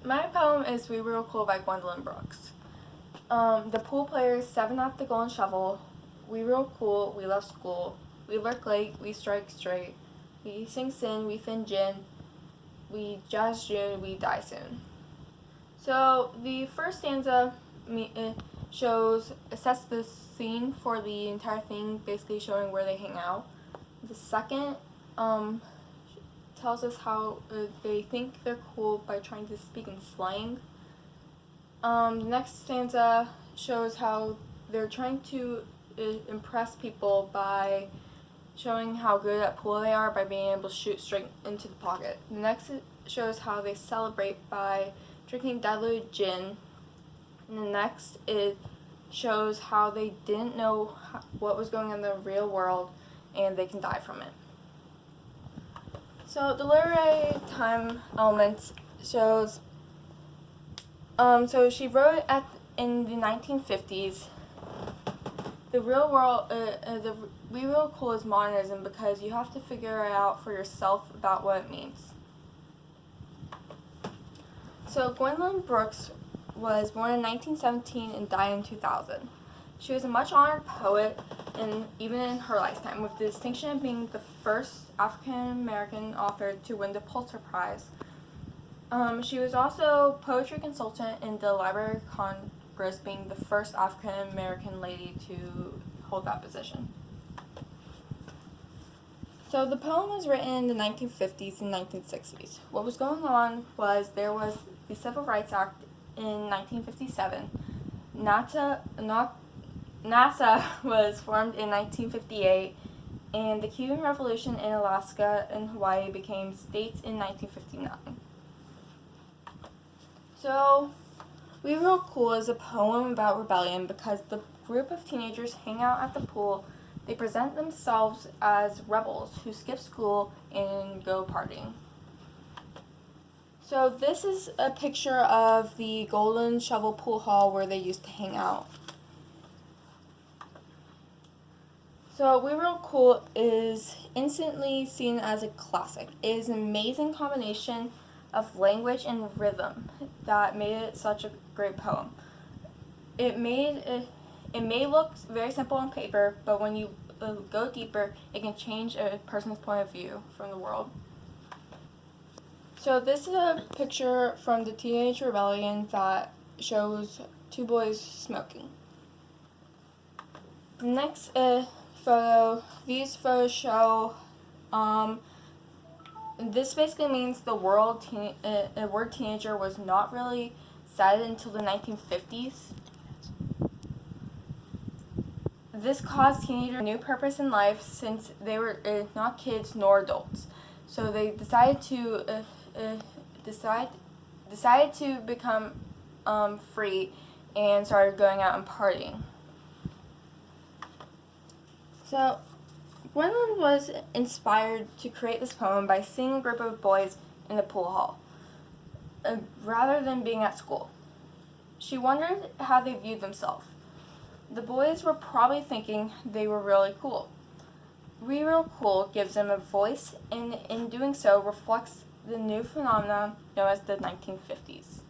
My poem is We Real Cool by Gwendolyn Brooks. The pool players, 7 at the golden shovel. We real cool, we love school. We lurk late, we strike straight. We sing sin, we fin gin. We jazz June, we die soon. So the first stanza sets the scene for the entire thing, basically showing where they hang out. The second tells us how they think they're cool by trying to speak in slang. The next stanza shows how they're trying to impress people by showing how good at pool they are by being able to shoot straight into the pocket. The next shows how they celebrate by drinking diluted gin. And the next shows how they didn't know what was going on in the real world and they can die from it. So the literary time elements shows, so she wrote it in the 1950s. The real world, We Real Cool is modernism because you have to figure it out for yourself about what it means. So Gwendolyn Brooks was born in 1917 and died in 2000. She was a much honored poet, even in her lifetime, with the distinction of being the first African-American author to win the Pulitzer Prize. She was also poetry consultant in the Library of Congress, being the first African-American lady to hold that position. So the poem was written in the 1950s and 1960s. What was going on was there was the Civil Rights Act in 1957. NASA was formed in 1958, and the Cuban Revolution in Alaska and Hawaii became states in 1959. So, We Real Cool is a poem about rebellion because the group of teenagers hang out at the pool. They present themselves as rebels who skip school and go partying. So this is a picture of the Golden Shovel Pool Hall where they used to hang out. So We Real Cool is instantly seen as a classic. It is an amazing combination of language and rhythm that made it such a great poem. It may look very simple on paper, but when you go deeper, it can change a person's point of view from the world. So this is a picture from the Teenage Rebellion that shows 2 boys smoking. The next these photos show, this basically means the word teenager was not really said until the 1950s. This caused teenagers a new purpose in life since they were not kids nor adults. So they decided to become free and started going out and partying. So Gwendolyn was inspired to create this poem by seeing a group of boys in the pool hall, rather than being at school. She wondered how they viewed themselves. The boys were probably thinking they were really cool. We Real Cool gives them a voice, and in doing so reflects the new phenomenon known as the 1950s.